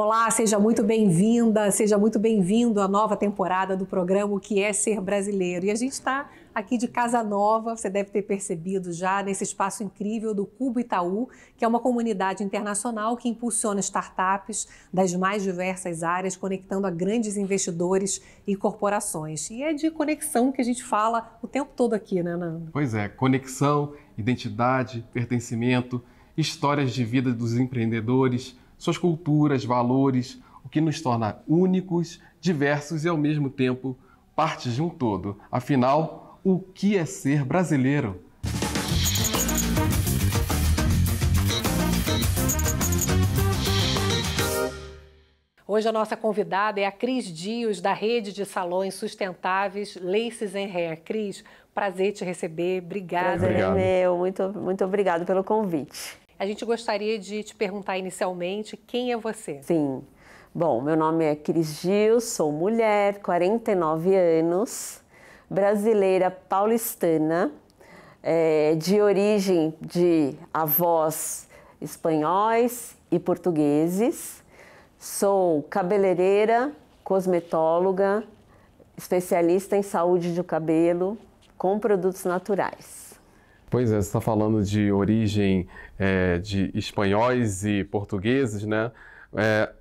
Olá, seja muito bem-vinda, seja muito bem-vindo à nova temporada do programa O que é Ser Brasileiro. E a gente está aqui de casa nova, você deve ter percebido já, nesse espaço incrível do Cubo Itaú, que é uma comunidade internacional que impulsiona startups das mais diversas áreas, conectando a grandes investidores e corporações. E é de conexão que a gente fala o tempo todo aqui, né, Nando? Pois é, conexão, identidade, pertencimento, histórias de vida dos empreendedores, suas culturas, valores, o que nos torna únicos, diversos e, ao mesmo tempo, parte de um todo. Afinal, o que é ser brasileiro? Hoje a nossa convidada é a Cris Dias, da rede de salões sustentáveis Laces & Hair. Cris, prazer te receber, obrigada. Prazer é meu, muito obrigado pelo convite. A gente gostaria de te perguntar inicialmente, quem é você? Sim, bom, meu nome é Cris Dias, sou mulher, 49 anos, brasileira paulistana, de origem de avós espanhóis e portugueses. Sou cabeleireira, cosmetóloga, especialista em saúde do cabelo com produtos naturais. Pois é, você está falando de origem de espanhóis e portugueses, né?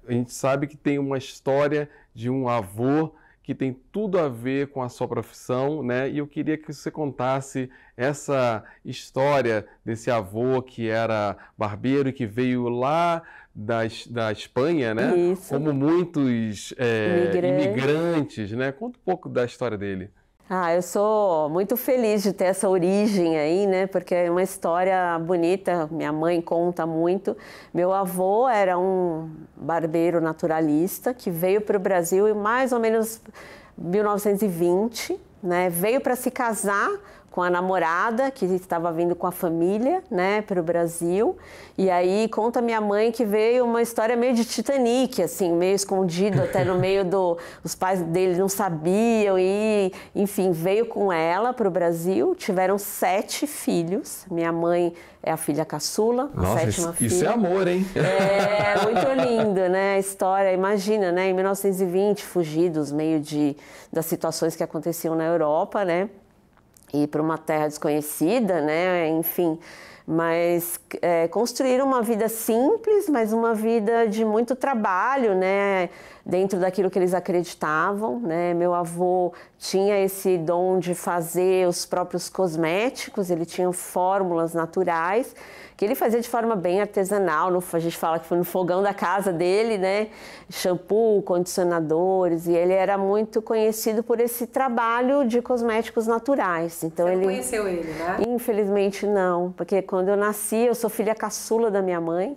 A gente sabe que tem uma história de um avô que tem tudo a ver com a sua profissão, né? E eu queria que você contasse essa história desse avô que era barbeiro e que veio lá da Espanha, né? Isso. Como muitos imigrantes, né? Conta um pouco da história dele. Eu sou muito feliz de ter essa origem aí, né? Porque é uma história bonita, minha mãe conta muito. Meu avô era um barbeiro naturalista que veio para o Brasil em mais ou menos 1920, né? Veio para se casar com a namorada, que estava vindo com a família, né, para o Brasil. E aí conta minha mãe que veio uma história meio de Titanic, assim, meio escondido até no meio os pais dele não sabiam e, enfim, veio com ela para o Brasil. Tiveram 7 filhos. Minha mãe é a filha caçula, Nossa, a 7ª filha. Isso é amor, hein? É muito lindo, né? A história, imagina, né? Em 1920, fugidos meio das situações que aconteciam na Europa, né? Ir para uma terra desconhecida, né? Enfim, mas construíram uma vida simples, mas uma vida de muito trabalho, né? Dentro daquilo que eles acreditavam, né? Meu avô tinha esse dom de fazer os próprios cosméticos, ele tinha fórmulas naturais, que ele fazia de forma bem artesanal, a gente fala que foi no fogão da casa dele, né? Shampoo, condicionadores, e ele era muito conhecido por esse trabalho de cosméticos naturais. Então, Você não conheceu ele, né? Infelizmente não, porque quando eu nasci, eu sou filha caçula da minha mãe.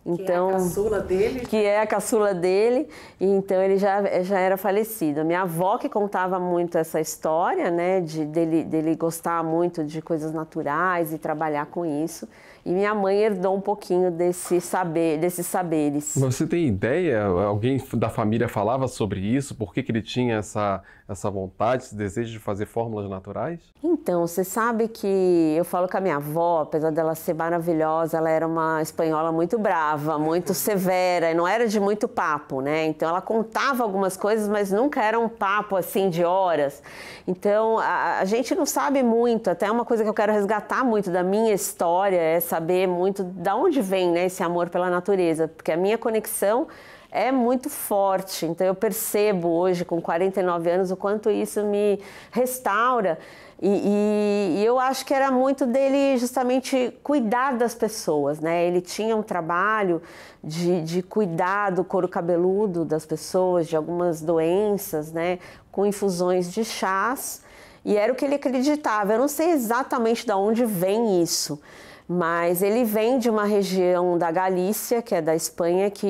Então, que é a caçula dele? Que é a caçula dele, então ele já era falecido. A minha avó que contava muito essa história, né, dele gostar muito de coisas naturais e trabalhar com isso. E minha mãe herdou um pouquinho desses saberes. Você tem ideia? Alguém da família falava sobre isso? Por que ele tinha essa vontade, esse desejo de fazer fórmulas naturais? Então, você sabe que eu falo que a minha avó, apesar dela ser maravilhosa, ela era uma espanhola muito brava, muito severa, e não era de muito papo, né? Então, ela contava algumas coisas, mas nunca era um papo assim de horas. Então, a gente não sabe muito, até uma coisa que eu quero resgatar muito da minha história é saber muito de onde vem, né, esse amor pela natureza, porque a minha conexão é muito forte, então eu percebo hoje com 49 anos o quanto isso me restaura e eu acho que era muito dele justamente cuidar das pessoas, né? Ele tinha um trabalho de cuidar do couro cabeludo das pessoas, de algumas doenças, né, com infusões de chás, e era o que ele acreditava. Eu não sei exatamente de onde vem isso, mas ele vem de uma região da Galícia, que é da Espanha, que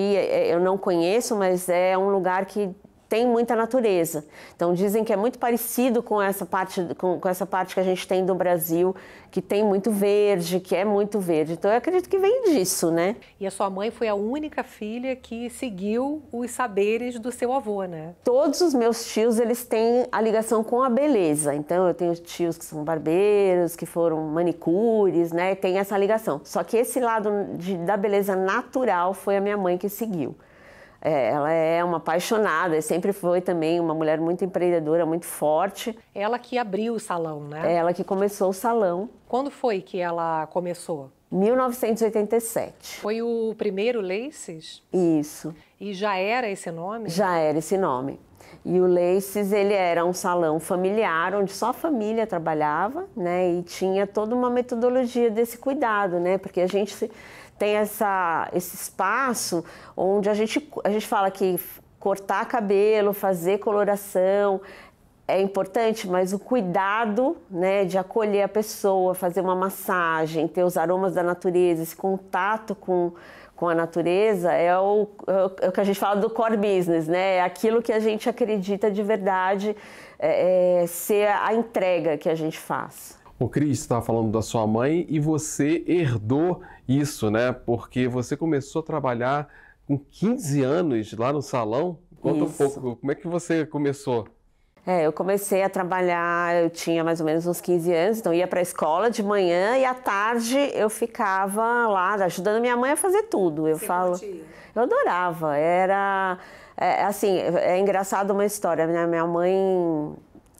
eu não conheço, mas é um lugar que tem muita natureza. Então dizem que é muito parecido com essa parte, com essa parte que a gente tem do Brasil, que tem muito verde, que é muito verde. Então eu acredito que vem disso, né? E a sua mãe foi a única filha que seguiu os saberes do seu avô, né? Todos os meus tios, eles têm a ligação com a beleza. Então eu tenho tios que são barbeiros, que foram manicures, né? Tem essa ligação. Só que esse lado da beleza natural foi a minha mãe que seguiu. Ela é uma apaixonada, sempre foi também uma mulher muito empreendedora, muito forte. Ela que abriu o salão, né? Ela que começou o salão. Quando foi que ela começou? 1987. Foi o primeiro Laces? Isso. E já era esse nome? Já era esse nome. E o Laces, ele era um salão familiar, onde só a família trabalhava, né? E tinha toda uma metodologia desse cuidado, né? Porque a gente tem esse espaço onde a gente fala que cortar cabelo, fazer coloração é importante, mas o cuidado, né, de acolher a pessoa, fazer uma massagem, ter os aromas da natureza, esse contato com a natureza é o que a gente fala do core business, né? É aquilo que a gente acredita de verdade ser a entrega que a gente faz. O Cris estava falando da sua mãe e você herdou isso, né? Porque você começou a trabalhar com 15 anos lá no salão. Conta um pouco, como é que você começou? Eu comecei a trabalhar, eu tinha mais ou menos uns 15 anos, então ia para a escola de manhã e à tarde eu ficava lá ajudando minha mãe a fazer tudo. Eu adorava, assim, é engraçado uma história, né? Minha mãe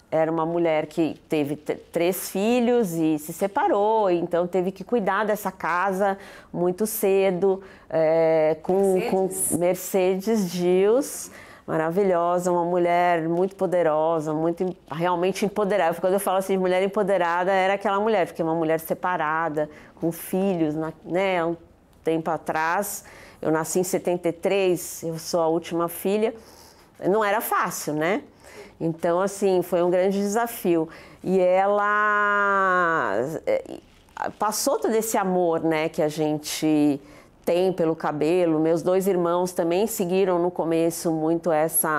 era uma mulher que teve 3 filhos e se separou, então teve que cuidar dessa casa muito cedo, com Mercedes Gils. Maravilhosa, uma mulher muito poderosa, realmente empoderada. Quando eu falo assim de mulher empoderada, era aquela mulher, porque é uma mulher separada, com filhos, né? Um tempo atrás, eu nasci em 73, eu sou a última filha, não era fácil, né? Então, assim, foi um grande desafio. E ela passou todo esse amor, né, que a gente tem pelo cabelo. Meus 2 irmãos também seguiram no começo muito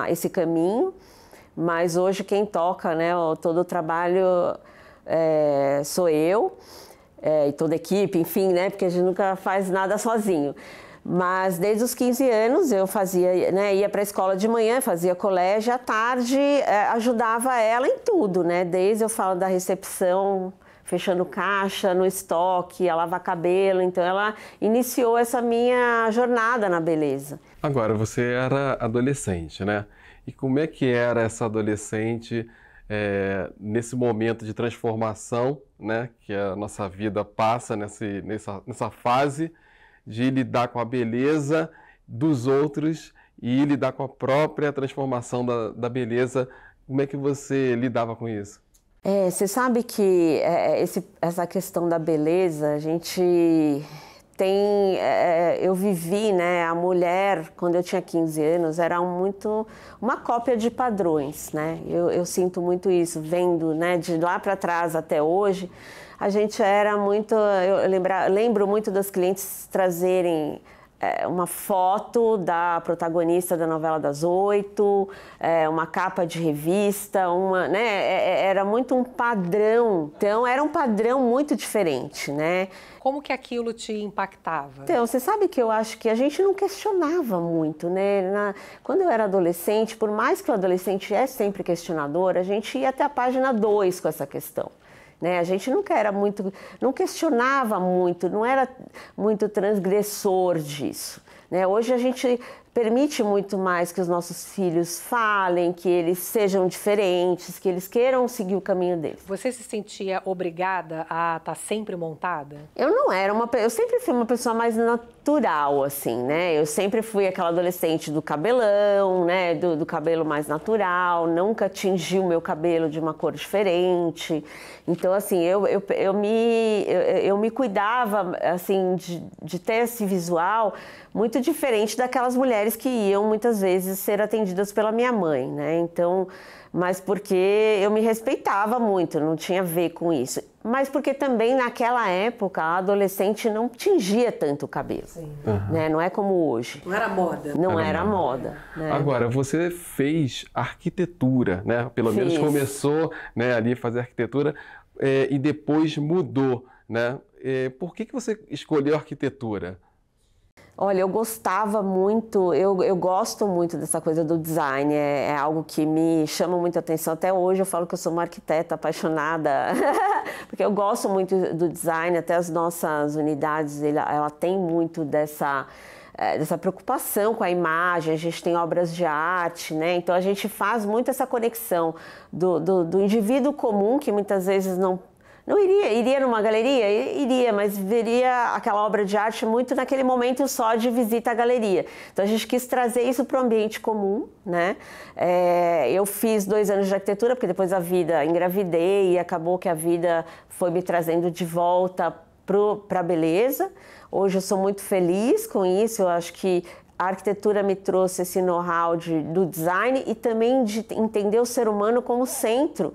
esse caminho, mas hoje quem toca, né, todo o trabalho sou eu e toda a equipe, enfim, né, porque a gente nunca faz nada sozinho. Mas desde os 15 anos eu fazia, né, ia para a escola de manhã, fazia colégio, à tarde ajudava ela em tudo, né, desde eu falo da recepção, fechando caixa, no estoque, a lavar cabelo. Então, ela iniciou essa minha jornada na beleza. Agora, você era adolescente, né? E como é que era essa adolescente nesse momento de transformação, né? Que a nossa vida passa nessa fase de lidar com a beleza dos outros e lidar com a própria transformação da beleza. Como é que você lidava com isso? Você sabe que essa questão da beleza, a gente tem... eu vivi, né? A mulher, quando eu tinha 15 anos, era muito uma cópia de padrões, né? Eu sinto muito isso, vendo, né, de lá para trás até hoje, a gente era muito... Eu lembro muito das clientes trazerem uma foto da protagonista da novela das 8, uma capa de revista, né? Era muito um padrão. Então, era um padrão muito diferente, né? Como que aquilo te impactava? Então, você sabe que eu acho que a gente não questionava muito, né? Quando eu era adolescente, por mais que o adolescente é sempre questionador, a gente ia até a página 2 com essa questão. Né? A gente não questionava muito, não era muito transgressor disso. Né? Hoje a gente permite muito mais que os nossos filhos falem, que eles sejam diferentes, que eles queiram seguir o caminho deles. Você se sentia obrigada a estar sempre montada? Eu não era eu sempre fui uma pessoa mais natural, assim, né? Eu sempre fui aquela adolescente do cabelão, né? Do cabelo mais natural, nunca tingi o meu cabelo de uma cor diferente. Então, assim, eu me cuidava, assim, de ter esse visual muito diferente daquelas mulheres que iam muitas vezes ser atendidas pela minha mãe, né? Então, mas porque eu me respeitava muito, não tinha a ver com isso. Mas porque também naquela época a adolescente não tingia tanto o cabelo, né? Não é como hoje. Não era moda. Não era moda. Né? Agora, você fez arquitetura, né? Pelo menos começou, né, ali a fazer arquitetura e depois mudou, né? Por que você escolheu arquitetura? Olha, eu gostava muito, eu gosto muito dessa coisa do design, é algo que me chama muita atenção. Até hoje eu falo que eu sou uma arquiteta apaixonada, porque eu gosto muito do design, até as nossas unidades, ela tem muito dessa dessa preocupação com a imagem, a gente tem obras de arte, né? Então a gente faz muito essa conexão do indivíduo comum, que muitas vezes não iria numa galeria? Iria, mas veria aquela obra de arte muito naquele momento só de visita à galeria. Então a gente quis trazer isso para o ambiente comum, né? Eu fiz 2 anos de arquitetura, porque depois engravidei e acabou que a vida foi me trazendo de volta para a beleza. Hoje eu sou muito feliz com isso, eu acho que a arquitetura me trouxe esse know-how do design e também de entender o ser humano como centro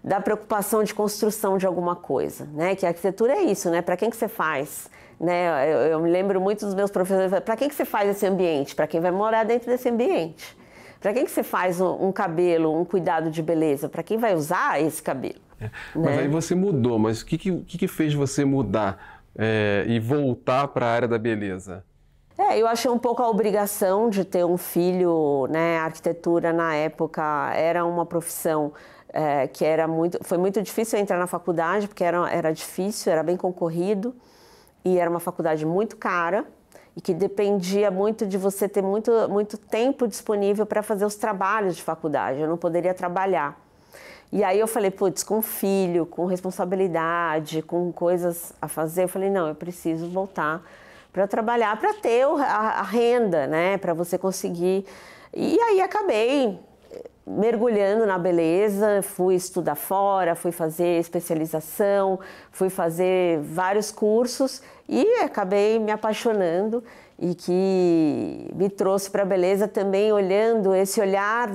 da preocupação de construção de alguma coisa, né? Que a arquitetura é isso, né? Para quem que você faz? Né? Eu me lembro muito dos meus professores, para quem que você faz esse ambiente? Para quem vai morar dentro desse ambiente. Para quem que você faz um cabelo, um cuidado de beleza? Para quem vai usar esse cabelo? Mas aí você mudou, mas o que fez você mudar e voltar para a área da beleza? Eu achei um pouco a obrigação de ter um filho, né? A arquitetura na época era uma profissão que foi muito difícil entrar na faculdade, porque era difícil, era bem concorrido e era uma faculdade muito cara e que dependia muito de você ter muito tempo disponível para fazer os trabalhos de faculdade. Eu não poderia trabalhar. E aí eu falei, putz, com filho, com responsabilidade, com coisas a fazer, eu falei, não, eu preciso voltar para trabalhar, para ter a renda, né, para você conseguir. E aí acabei mergulhando na beleza, fui estudar fora, fui fazer especialização, fui fazer vários cursos e acabei me apaixonando e que me trouxe para a beleza também olhando esse olhar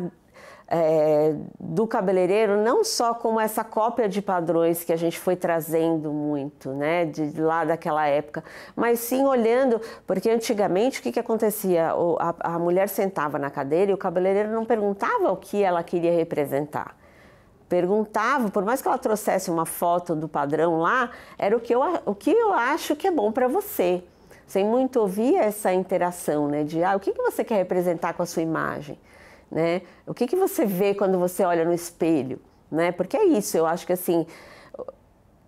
do cabeleireiro, não só como essa cópia de padrões que a gente foi trazendo muito, né, de lá daquela época, mas sim olhando, porque antigamente o que acontecia? A mulher sentava na cadeira e o cabeleireiro não perguntava o que ela queria representar. Perguntava, por mais que ela trouxesse uma foto do padrão lá, era o que eu acho que é bom para você. Sem muito ouvir essa interação, né, de o que você quer representar com a sua imagem? Né? O que você vê quando você olha no espelho? Né? Porque é isso, eu acho que assim,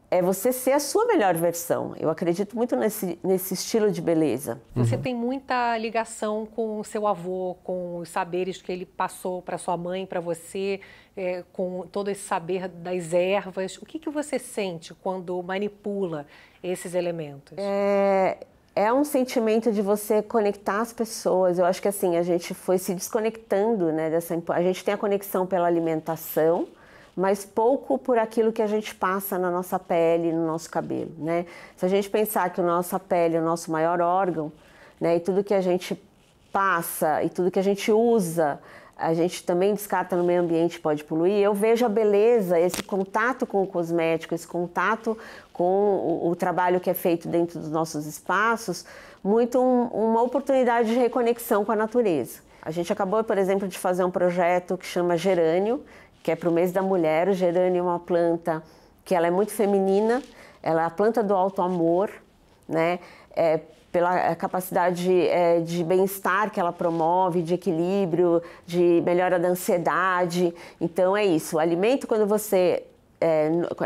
é você ser a sua melhor versão. Eu acredito muito nesse estilo de beleza. Você tem muita ligação com o seu avô, com os saberes que ele passou para sua mãe, para você, com todo esse saber das ervas. O que você sente quando manipula esses elementos? É um sentimento de você conectar as pessoas. Eu acho que assim, a gente foi se desconectando, né, a gente tem a conexão pela alimentação, mas pouco por aquilo que a gente passa na nossa pele, no nosso cabelo, né? Se a gente pensar que a nossa pele é o nosso maior órgão, né, e tudo que a gente passa e tudo que a gente usa, a gente também descarta no meio ambiente, pode poluir. Eu vejo a beleza, esse contato com o cosmético, esse contato com o trabalho que é feito dentro dos nossos espaços, muito uma oportunidade de reconexão com a natureza. A gente acabou, por exemplo, de fazer um projeto que chama Gerânio, que é para o mês da mulher. O gerânio é uma planta que ela é muito feminina, ela é a planta do alto amor, né? Pela capacidade de bem-estar que ela promove, de equilíbrio, de melhora da ansiedade. Então é isso, o alimento quando você...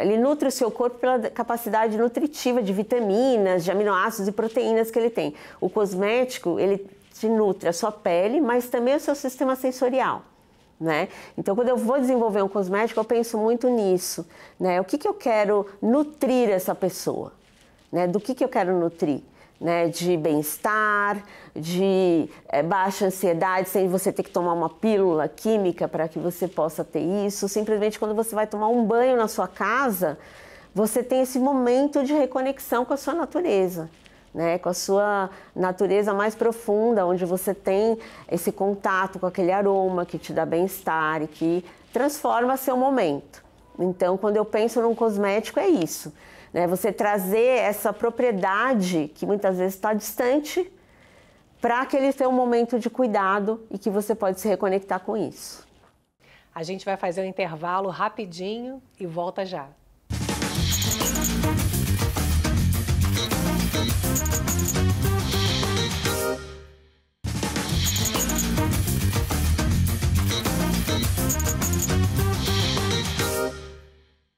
ele nutre o seu corpo pela capacidade nutritiva de vitaminas, de aminoácidos e proteínas que ele tem. O cosmético, ele te nutre a sua pele, mas também o seu sistema sensorial. Né? Então, quando eu vou desenvolver um cosmético, eu penso muito nisso. Né? O que eu quero nutrir essa pessoa? Né? Do que eu quero nutrir? Né, de bem-estar, de baixa ansiedade, sem você ter que tomar uma pílula química para que você possa ter isso. Simplesmente quando você vai tomar um banho na sua casa, você tem esse momento de reconexão com a sua natureza, né, com a sua natureza mais profunda, onde você tem esse contato com aquele aroma que te dá bem-estar e que transforma seu momento. Então, quando eu penso num cosmético, é isso. Né, você trazer essa propriedade que muitas vezes está distante para que ele tenha um momento de cuidado e que você pode se reconectar com isso. A gente vai fazer um intervalo rapidinho e volta já.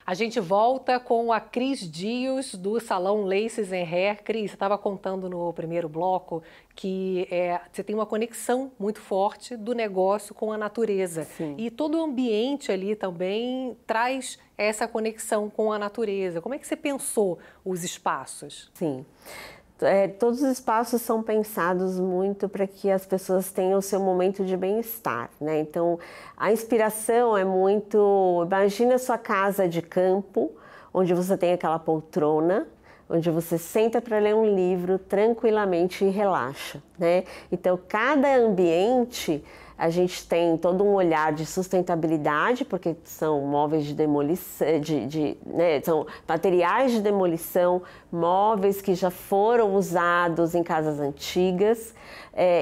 A A gente volta com a Cris Dias, do Salão Laces & Hair. Cris, você estava contando no primeiro bloco que você tem uma conexão muito forte do negócio com a natureza. Sim. E todo o ambiente ali também traz essa conexão com a natureza. Como é que você pensou os espaços? Sim. Todos os espaços são pensados muito para que as pessoas tenham o seu momento de bem-estar, né? Então, a inspiração é muito... Imagina a sua casa de campo, onde você tem aquela poltrona, onde você senta para ler um livro tranquilamente e relaxa, né? Então, cada ambiente... A gente tem todo um olhar de sustentabilidade, porque são móveis de demolição, né, são materiais de demolição, móveis que já foram usados em casas antigas,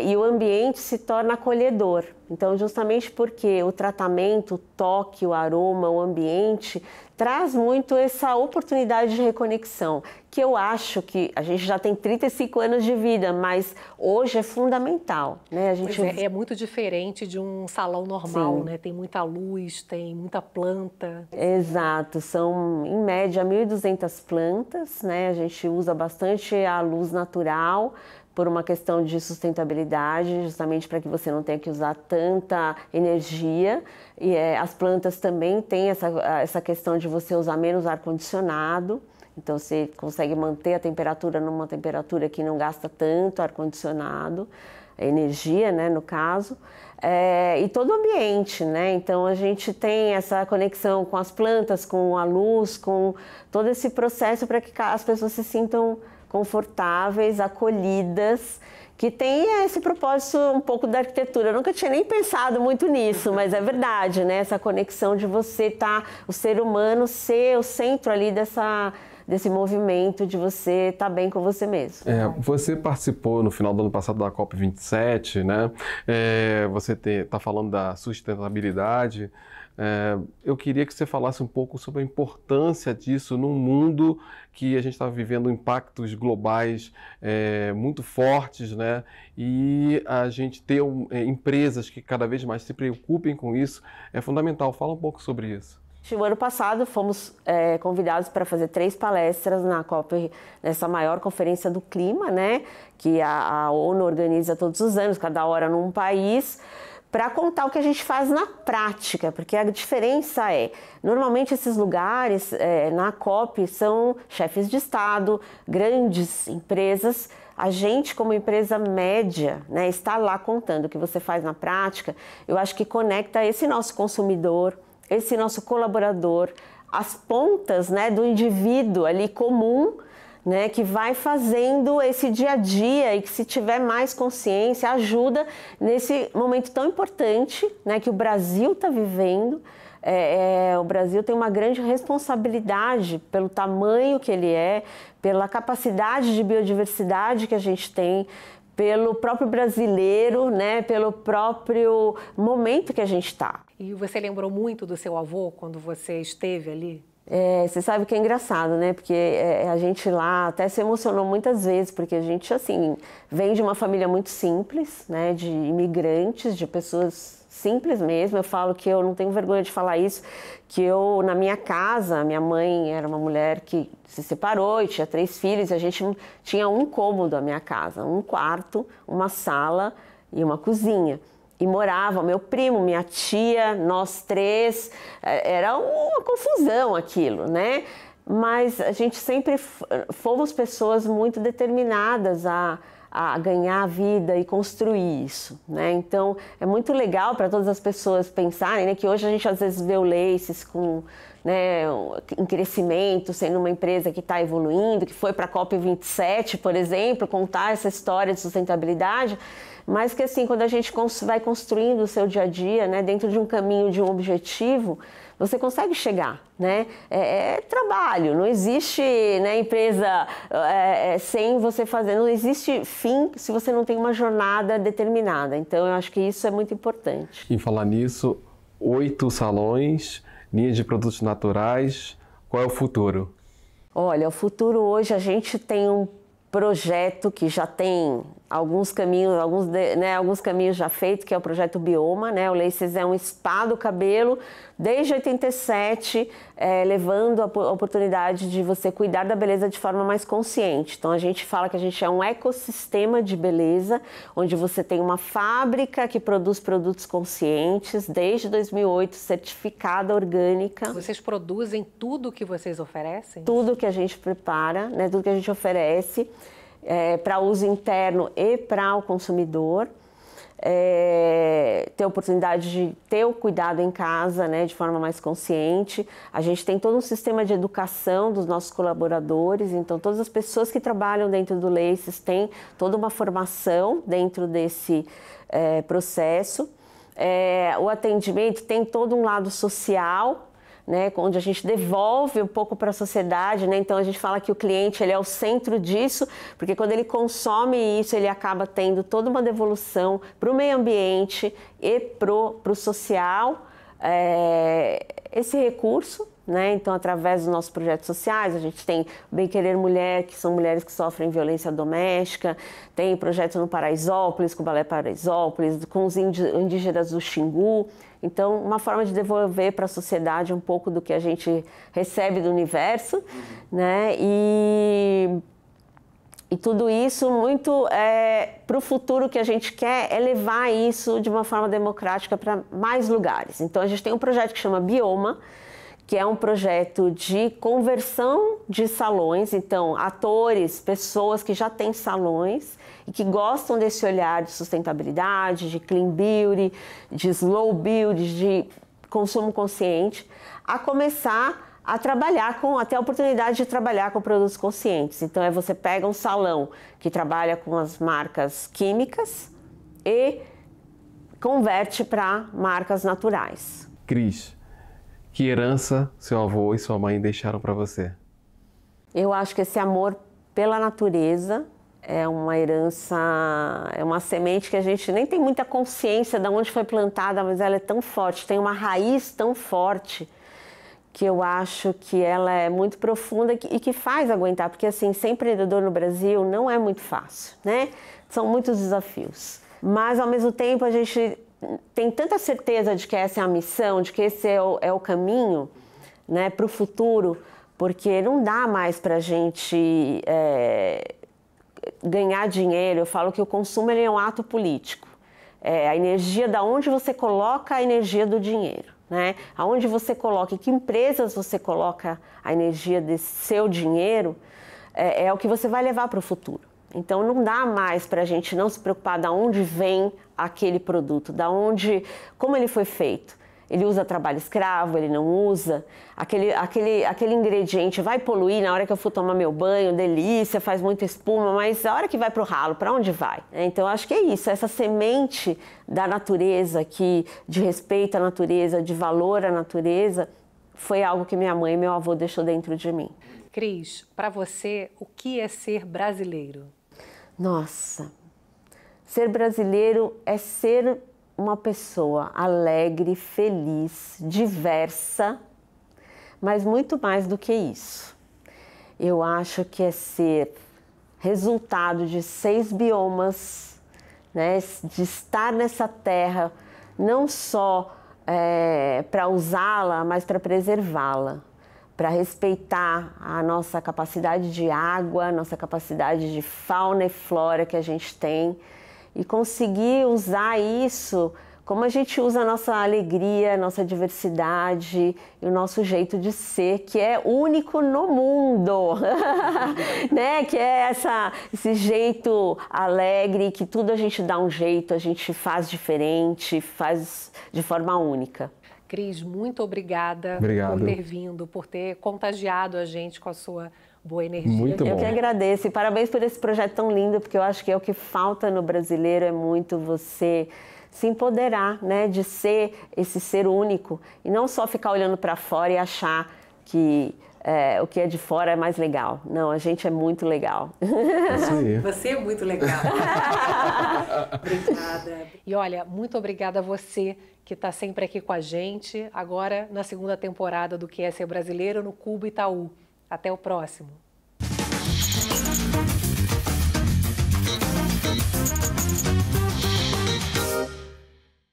e o ambiente se torna acolhedor. Então, justamente porque o tratamento, o toque, o aroma, o ambiente traz muito essa oportunidade de reconexão, que eu acho que a gente já tem 35 anos de vida, mas hoje é fundamental, né? A gente... é muito diferente de um salão normal, Sim. né? Tem muita luz, tem muita planta. Exato, são em média 1.200 plantas, né? A gente usa bastante a luz natural, por uma questão de sustentabilidade, justamente para que você não tenha que usar tanta energia. E as plantas também têm essa questão de você usar menos ar-condicionado, então você consegue manter a temperatura numa temperatura que não gasta tanto ar-condicionado, energia, né, no caso, e todo o ambiente, né? Então a gente tem essa conexão com as plantas, com a luz, com todo esse processo para que as pessoas se sintam confortáveis, acolhidas, que tem esse propósito um pouco da arquitetura. Eu nunca tinha nem pensado muito nisso, mas é verdade, né? Essa conexão de você o ser humano ser o centro ali desse movimento, de você estar bem com você mesmo. Você participou no final do ano passado da COP27, né? Você está falando da sustentabilidade. Eu queria que você falasse um pouco sobre a importância disso num mundo que a gente está vivendo impactos globais muito fortes, né? E a gente ter empresas que cada vez mais se preocupem com isso é fundamental. Fala um pouco sobre isso. O ano passado fomos convidados para fazer 3 palestras na COP, nessa maior conferência do clima, né? Que a ONU organiza todos os anos, cada hora num país, para contar o que a gente faz na prática, porque a diferença normalmente esses lugares na COP são chefes de Estado, grandes empresas. A gente, como empresa média, né, estar lá contando o que você faz na prática, eu acho que conecta esse nosso consumidor, esse nosso colaborador, as pontas, né, do indivíduo ali comum, né, que vai fazendo esse dia a dia e que, se tiver mais consciência, ajuda nesse momento tão importante, né, que o Brasil está vivendo. O Brasil tem uma grande responsabilidade pelo tamanho que ele pela capacidade de biodiversidade que a gente tem, pelo próprio brasileiro, né, pelo próprio momento que a gente está. E você lembrou muito do seu avô quando você esteve ali? Você sabe que é engraçado, né? Porque a gente lá até se emocionou muitas vezes, porque a gente, assim, vem de uma família muito simples, né? De imigrantes, de pessoas simples mesmo. Eu falo que eu não tenho vergonha de falar isso, que eu, na minha casa, minha mãe era uma mulher que se separou e tinha 3 filhos, e a gente tinha um cômodo a minha casa, um quarto, uma sala e uma cozinha. E morava meu primo, minha tia, nós 3, era uma confusão aquilo, né? Mas a gente sempre fomos pessoas muito determinadas a ganhar a vida e construir isso, né? Então, é muito legal para todas as pessoas pensarem, né, que hoje a gente às vezes vê o Laces né, em crescimento, sendo uma empresa que está evoluindo, que foi para a COP27, por exemplo, contar essa história de sustentabilidade, mas que, assim, quando a gente vai construindo o seu dia a dia, né, dentro de um caminho, de um objetivo, você consegue chegar, né? É trabalho, não existe, né, empresa sem você fazer, não existe fim se você não tem uma jornada determinada. Então, eu acho que isso é muito importante. Em falar nisso, 8 salões, linha de produtos naturais, qual é o futuro? Olha, o futuro hoje a gente tem projeto que já tem alguns caminhos já feitos, que é o projeto Bioma, né? O Laces é um spa do cabelo desde 87, levando a oportunidade de você cuidar da beleza de forma mais consciente. Então a gente fala que a gente é um ecossistema de beleza, onde você tem uma fábrica que produz produtos conscientes, desde 2008, certificada orgânica. Vocês produzem tudo que vocês oferecem? Tudo que a gente prepara, né? Tudo que a gente oferece. Para uso interno e para o consumidor, ter a oportunidade de ter o cuidado em casa, né, de forma mais consciente. A gente tem todo um sistema de educação dos nossos colaboradores, então todas as pessoas que trabalham dentro do Laces têm toda uma formação dentro desse processo. O atendimento tem todo um lado social, né, onde a gente devolve um pouco para a sociedade, né? Então a gente fala que o cliente ele é o centro disso, porque quando ele consome isso, ele acaba tendo toda uma devolução para o meio ambiente e para o social, esse recurso, né? Então, através dos nossos projetos sociais, a gente tem Bem Querer Mulher, que são mulheres que sofrem violência doméstica, tem projeto no Paraisópolis, com o Balé Paraisópolis, com os indígenas do Xingu. Então, uma forma de devolver para a sociedade um pouco do que a gente recebe do universo, né? E tudo isso muito para o futuro que a gente quer é levar isso de uma forma democrática para mais lugares. Então, a gente tem um projeto que chama Bioma, que é um projeto de conversão de salões. Então, atores, pessoas que já têm salões e que gostam desse olhar de sustentabilidade, de clean beauty, de slow beauty, de consumo consciente, a começar a trabalhar até a oportunidade de trabalhar com produtos conscientes. Então, você pega um salão que trabalha com as marcas químicas e converte para marcas naturais. Cris, que herança seu avô e sua mãe deixaram para você? Eu acho que esse amor pela natureza é uma herança, é uma semente que a gente nem tem muita consciência de onde foi plantada, mas ela é tão forte, tem uma raiz tão forte, que eu acho que ela é muito profunda e que faz aguentar, porque assim, ser empreendedor no Brasil não é muito fácil, né? São muitos desafios, mas ao mesmo tempo a gente tem tanta certeza de que essa é a missão, de que esse é o caminho, né, para o futuro, porque não dá mais para a gente ganhar dinheiro. Eu falo que o consumo ele é um ato político. A energia, da onde você coloca a energia do dinheiro, né? Aonde você coloca, em que empresas você coloca a energia desse seu dinheiro, é o que você vai levar para o futuro. Então não dá mais para a gente não se preocupar de onde vem aquele produto, como ele foi feito. Ele usa trabalho escravo, ele não usa, aquele ingrediente vai poluir na hora que eu for tomar meu banho, delícia, faz muita espuma, mas a hora que vai para o ralo, para onde vai? Então acho que é isso, essa semente da natureza, de respeito à natureza, de valor à natureza, foi algo que minha mãe e meu avô deixou dentro de mim. Cris, para você, o que é ser brasileiro? Nossa, ser brasileiro é ser uma pessoa alegre, feliz, diversa, mas muito mais do que isso. Eu acho que é ser resultado de 6 biomas, né, de estar nessa terra não só para usá-la, mas para preservá-la, para respeitar a nossa capacidade de água, nossa capacidade de fauna e flora que a gente tem e conseguir usar isso como a gente usa a nossa alegria, a nossa diversidade e o nosso jeito de ser, que é único no mundo, né? Que é esse jeito alegre, que tudo a gente dá um jeito, a gente faz diferente, faz de forma única. Cris, muito obrigada por ter vindo, por ter contagiado a gente com a sua boa energia. Muito bom. Eu que agradeço e parabéns por esse projeto tão lindo, porque eu acho que é o que falta no brasileiro, é muito você se empoderar, né, de ser esse ser único e não só ficar olhando para fora e achar que o que é de fora é mais legal. Não, a gente é muito legal. Isso aí. Você é muito legal. Obrigada. E olha, muito obrigada a você que está sempre aqui com a gente, agora na segunda temporada do Que é Ser Brasileiro no Cubo Itaú. Até o próximo.